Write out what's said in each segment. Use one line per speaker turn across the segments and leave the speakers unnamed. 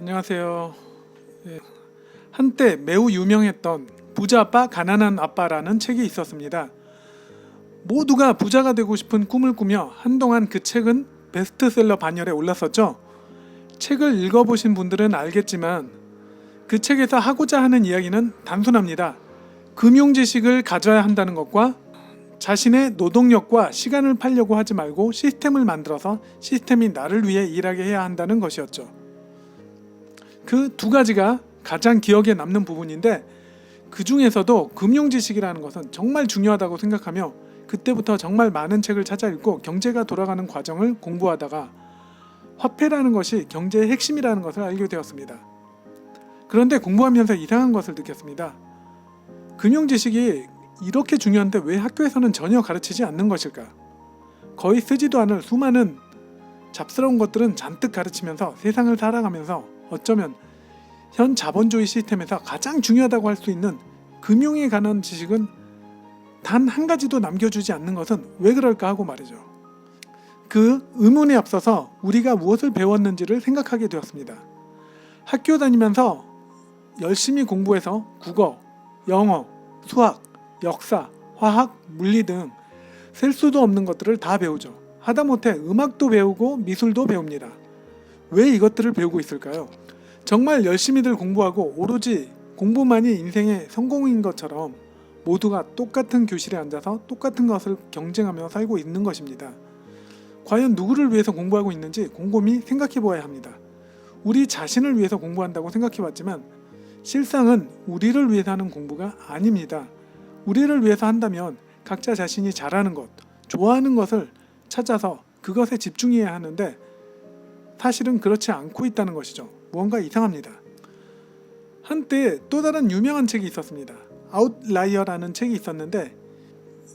안녕하세요. 예, 한때 매우 유명했던 부자 아빠 가난한 아빠라는 책이 있었습니다. 모두가 부자가 되고 싶은 꿈을 꾸며 한동안 그 책은 베스트셀러 반열에 올랐었죠. 책을 읽어보신 분들은 알겠지만 그 책에서 하고자 하는 이야기는 단순합니다. 금융 지식을 가져야 한다는 것과 자신의 노동력과 시간을 팔려고 하지 말고 시스템을 만들어서 시스템이 나를 위해 일하게 해야 한다는 것이었죠. 그 두 가지가 가장 기억에 남는 부분인데, 그 중에서도 금융 지식이라는 것은 정말 중요하다고 생각하며 그때부터 정말 많은 책을 찾아 읽고 경제가 돌아가는 과정을 공부하다가 화폐라는 것이 경제의 핵심이라는 것을 알게 되었습니다. 그런데 공부하면서 이상한 것을 느꼈습니다. 금융 지식이 이렇게 중요한데 왜 학교에서는 전혀 가르치지 않는 것일까? 거의 쓰지도 않을 수많은 잡스러운 것들은 잔뜩 가르치면서 세상을 살아가면서 어쩌면 현 자본주의 시스템에서 가장 중요하다고 할 수 있는 금융에 관한 지식은 단 한 가지도 남겨주지 않는 것은 왜 그럴까 하고 말이죠. 그 의문에 앞서서 우리가 무엇을 배웠는지를 생각하게 되었습니다. 학교 다니면서 열심히 공부해서 국어, 영어, 수학, 역사, 화학, 물리 등 셀 수도 없는 것들을 다 배우죠. 하다못해 음악도 배우고 미술도 배웁니다. 왜 이것들을 배우고 있을까요? 정말 열심히들 공부하고 오로지 공부만이 인생의 성공인 것처럼 모두가 똑같은 교실에 앉아서 똑같은 것을 경쟁하며 살고 있는 것입니다. 과연 누구를 위해서 공부하고 있는지 곰곰이 생각해 보아야 합니다. 우리 자신을 위해서 공부한다고 생각해 봤지만 실상은 우리를 위해서 하는 공부가 아닙니다. 우리를 위해서 한다면 각자 자신이 잘하는 것, 좋아하는 것을 찾아서 그것에 집중해야 하는데 사실은 그렇지 않고 있다는 것이죠. 무언가 이상합니다. 한때 또 다른 유명한 책이 있었습니다. 아웃라이어라는 책이 있었는데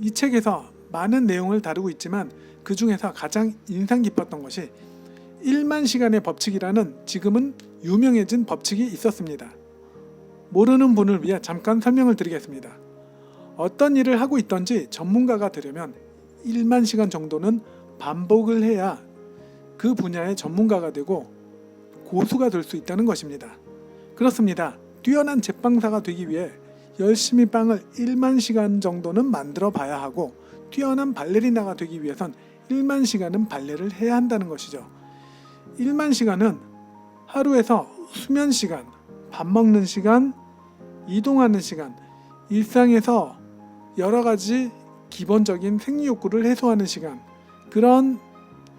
이 책에서 많은 내용을 다루고 있지만 그 중에서 가장 인상 깊었던 것이 1만 시간의 법칙이라는 지금은 유명해진 법칙이 있었습니다. 모르는 분을 위해 잠깐 설명을 드리겠습니다. 어떤 일을 하고 있던지 전문가가 되려면 1만 시간 정도는 반복을 해야 그 분야의 전문가가 되고 고수가 될 수 있다는 것입니다. 그렇습니다. 뛰어난 제빵사가 되기 위해 열심히 빵을 1만 시간 정도는 만들어 봐야 하고 뛰어난 발레리나가 되기 위해선 1만 시간은 발레를 해야 한다는 것이죠. 1만 시간은 하루에서 수면 시간, 밥 먹는 시간, 이동하는 시간, 일상에서 여러 가지 기본적인 생리욕구를 해소하는 시간, 그런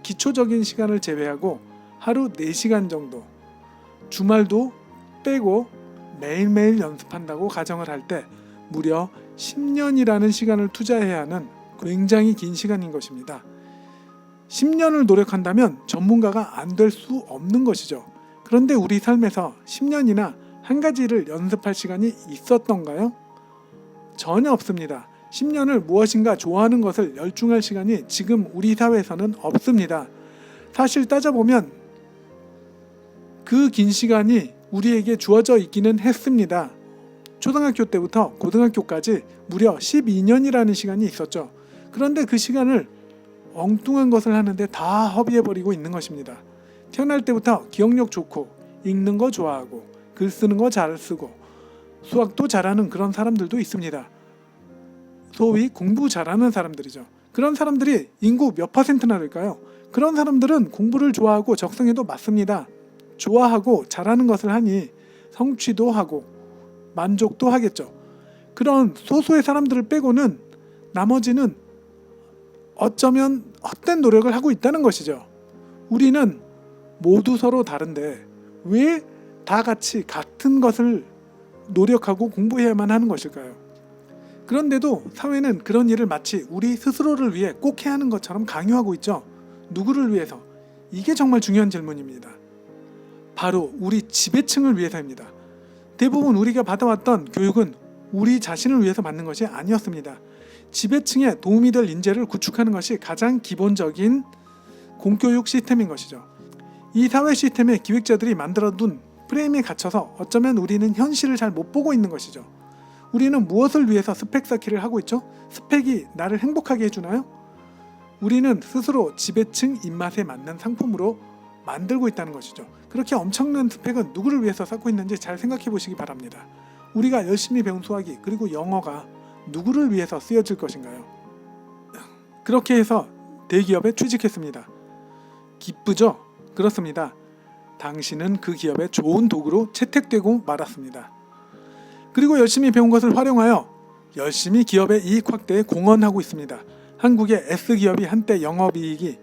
기초적인 시간을 제외하고 하루 4시간 정도, 주말도 빼고 매일매일 연습한다고 가정을 할 때 무려 10년이라는 시간을 투자해야 하는 굉장히 긴 시간인 것입니다. 10년을 노력한다면 전문가가 안 될 수 없는 것이죠. 그런데 우리 삶에서 10년이나 한 가지를 연습할 시간이 있었던가요? 전혀 없습니다. 10년을 무엇인가 좋아하는 것을 열중할 시간이 지금 우리 사회에서는 없습니다. 사실 따져보면 그 긴 시간이 우리에게 주어져 있기는 했습니다. 초등학교 때부터 고등학교까지 무려 12년이라는 시간이 있었죠. 그런데 그 시간을 엉뚱한 것을 하는데 다 허비해버리고 있는 것입니다. 태어날 때부터 기억력 좋고 읽는 거 좋아하고 글 쓰는 거 잘 쓰고 수학도 잘하는 그런 사람들도 있습니다. 소위 공부 잘하는 사람들이죠. 그런 사람들이 인구 몇 퍼센트나 될까요? 그런 사람들은 공부를 좋아하고 적성에도 맞습니다. 좋아하고 잘하는 것을 하니 성취도 하고 만족도 하겠죠. 그런 소수의 사람들을 빼고는 나머지는 어쩌면 헛된 노력을 하고 있다는 것이죠. 우리는 모두 서로 다른데 왜 다 같이 같은 것을 노력하고 공부해야만 하는 것일까요? 그런데도 사회는 그런 일을 마치 우리 스스로를 위해 꼭 해야 하는 것처럼 강요하고 있죠. 누구를 위해서? 이게 정말 중요한 질문입니다. 바로 우리 지배층을 위해서입니다. 대부분 우리가 받아왔던 교육은 우리 자신을 위해서 받는 것이 아니었습니다. 지배층에 도움이 될 인재를 구축하는 것이 가장 기본적인 공교육 시스템인 것이죠. 이 사회 시스템의 기획자들이 만들어둔 프레임에 갇혀서 어쩌면 우리는 현실을 잘 못 보고 있는 것이죠. 우리는 무엇을 위해서 스펙 쌓기를 하고 있죠? 스펙이 나를 행복하게 해주나요? 우리는 스스로 지배층 입맛에 맞는 상품으로 만들고 있다는 것이죠. 그렇게 엄청난 스펙은 누구를 위해서 쌓고 있는지 잘 생각해 보시기 바랍니다. 우리가 열심히 배운 수학이 그리고 영어가 누구를 위해서 쓰여질 것인가요? 그렇게 해서 대기업에 취직했습니다. 기쁘죠? 그렇습니다. 당신은 그 기업의 좋은 도구로 채택되고 말았습니다. 그리고 열심히 배운 것을 활용하여 열심히 기업의 이익 확대에 공헌하고 있습니다. 한국의 S기업이 한때 영업이익이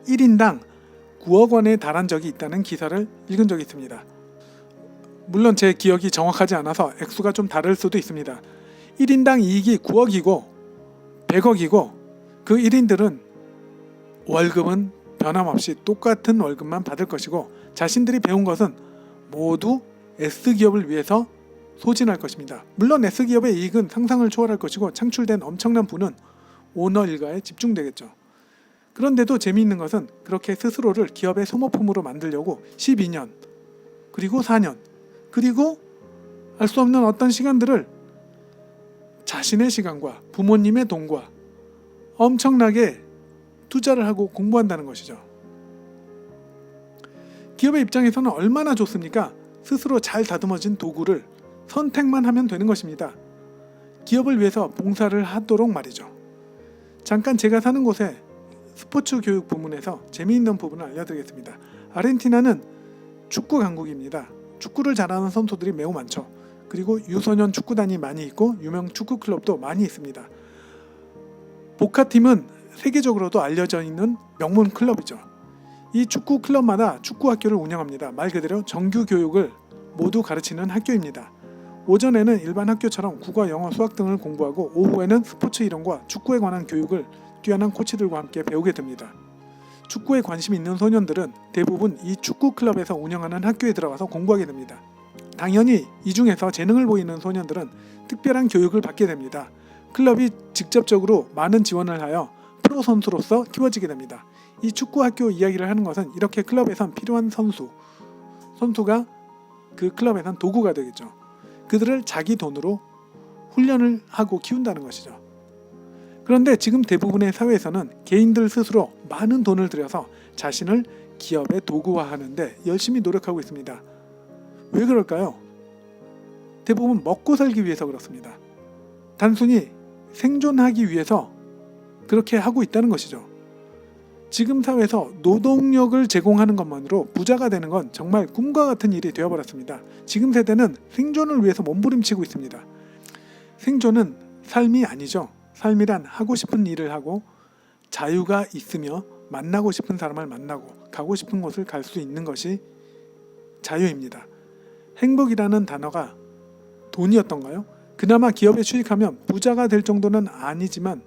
1인당 9억 원에 달한 적이 있다는 기사를 읽은 적이 있습니다. 물론 제 기억이 정확하지 않아서 액수가 좀 다를 수도 있습니다. 1인당 이익이 9억이고 100억이고 그 1인들은 월급은 변함없이 똑같은 월급만 받을 것이고 자신들이 배운 것은 모두 S기업을 위해서 소진할 것입니다. 물론 S기업의 이익은 상상을 초월할 것이고 창출된 엄청난 부는 오너 일가에 집중되겠죠. 그런데도 재미있는 것은 그렇게 스스로를 기업의 소모품으로 만들려고 12년 그리고 4년 그리고 알 수 없는 어떤 시간들을 자신의 시간과 부모님의 돈과 엄청나게 투자를 하고 공부한다는 것이죠. 기업의 입장에서는 얼마나 좋습니까? 스스로 잘 다듬어진 도구를 선택만 하면 되는 것입니다. 기업을 위해서 봉사를 하도록 말이죠. 잠깐 제가 사는 곳에 스포츠 교육 부문에서 재미있는 부분을 알려드리겠습니다. 아르헨티나는 축구 강국입니다. 축구를 잘하는 선수들이 매우 많죠. 그리고 유소년 축구단이 많이 있고 유명 축구 클럽도 많이 있습니다. 보카팀은 세계적으로도 알려져 있는 명문 클럽이죠. 이 축구 클럽마다 축구 학교를 운영합니다. 말 그대로 정규 교육을 모두 가르치는 학교입니다. 오전에는 일반 학교처럼 국어, 영어, 수학 등을 공부하고 오후에는 스포츠 이론과 축구에 관한 교육을 뛰어난 코치들과 함께 배우게 됩니다. 축구에 관심 있는 소년들은 대부분 이 축구 클럽에서 운영하는 학교에 들어가서 공부하게 됩니다. 당연히 이 중에서 재능을 보이는 소년들은 특별한 교육을 받게 됩니다. 클럽이 직접적으로 많은 지원을 하여 프로 선수로서 키워지게 됩니다. 이 축구 학교 이야기를 하는 것은 이렇게 클럽에선 필요한 선수가 그 클럽에선 도구가 되겠죠. 그들을 자기 돈으로 훈련을 하고 키운다는 것이죠. 그런데 지금 대부분의 사회에서는 개인들 스스로 많은 돈을 들여서 자신을 기업의 도구화하는데 열심히 노력하고 있습니다. 왜 그럴까요? 대부분 먹고 살기 위해서 그렇습니다. 단순히 생존하기 위해서 그렇게 하고 있다는 것이죠. 지금 사회에서 노동력을 제공하는 것만으로 부자가 되는 건 정말 꿈과 같은 일이 되어버렸습니다. 지금 세대는 생존을 위해서 몸부림치고 있습니다. 생존은 삶이 아니죠. 삶이란 하고 싶은 일을 하고 자유가 있으며 만나고 싶은 사람을 만나고 가고 싶은 곳을 갈 수 있는 것이 자유입니다. 행복이라는 단어가 돈이었던가요? 그나마 기업에 취직하면 부자가 될 정도는 아니지만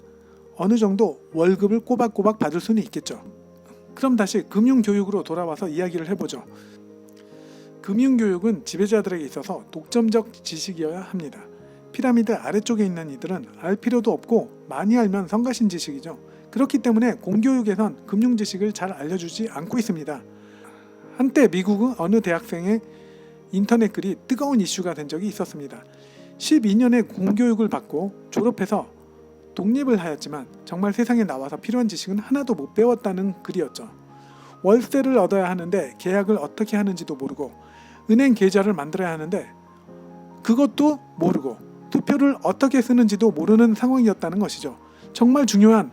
어느 정도 월급을 꼬박꼬박 받을 수는 있겠죠. 그럼 다시 금융교육으로 돌아와서 이야기를 해보죠. 금융교육은 지배자들에게 있어서 독점적 지식이어야 합니다. 피라미드 아래쪽에 있는 이들은 알 필요도 없고 많이 알면 성가신 지식이죠. 그렇기 때문에 공교육에선 금융지식을 잘 알려주지 않고 있습니다. 한때 미국의 어느 대학생의 인터넷 글이 뜨거운 이슈가 된 적이 있었습니다. 12년의 공교육을 받고 졸업해서 독립을 하였지만 정말 세상에 나와서 필요한 지식은 하나도 못 배웠다는 글이었죠. 월세를 얻어야 하는데 계약을 어떻게 하는지도 모르고 은행 계좌를 만들어야 하는데 그것도 모르고 투표를 어떻게 쓰는지도 모르는 상황이었다는 것이죠. 정말 중요한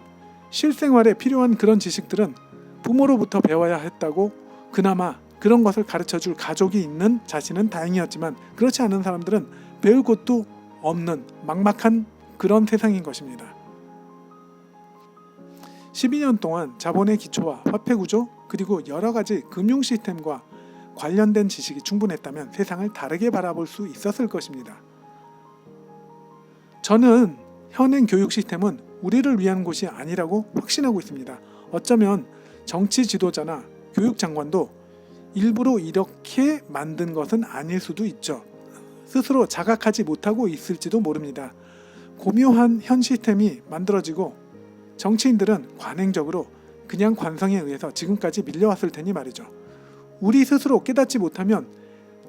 실생활에 필요한 그런 지식들은 부모로부터 배워야 했다고 그나마 그런 것을 가르쳐줄 가족이 있는 자신은 다행이었지만 그렇지 않은 사람들은 배울 것도 없는 막막한 그런 세상인 것입니다. 12년 동안 자본의 기초와 화폐 구조 그리고 여러 가지 금융 시스템과 관련된 지식이 충분했다면 세상을 다르게 바라볼 수 있었을 것입니다. 저는 현행 교육 시스템은 우리를 위한 곳이 아니라고 확신하고 있습니다. 어쩌면 정치 지도자나 교육 장관도 일부러 이렇게 만든 것은 아닐 수도 있죠. 스스로 자각하지 못하고 있을지도 모릅니다. 고묘한 현 시스템이 만들어지고 정치인들은 관행적으로 그냥 관성에 의해서 지금까지 밀려왔을 테니 말이죠. 우리 스스로 깨닫지 못하면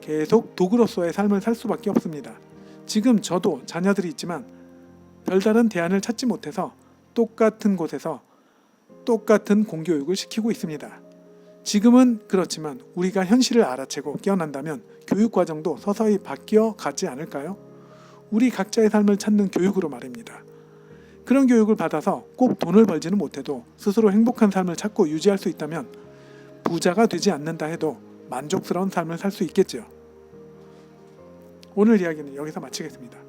계속 도구로서의 삶을 살 수밖에 없습니다. 지금 저도 자녀들이 있지만 별다른 대안을 찾지 못해서 똑같은 곳에서 똑같은 공교육을 시키고 있습니다. 지금은 그렇지만 우리가 현실을 알아채고 깨어난다면 교육 과정도 서서히 바뀌어 가지 않을까요? 우리 각자의 삶을 찾는 교육으로 말입니다. 그런 교육을 받아서 꼭 돈을 벌지는 못해도 스스로 행복한 삶을 찾고 유지할 수 있다면 부자가 되지 않는다 해도 만족스러운 삶을 살 수 있겠죠. 오늘 이야기는 여기서 마치겠습니다.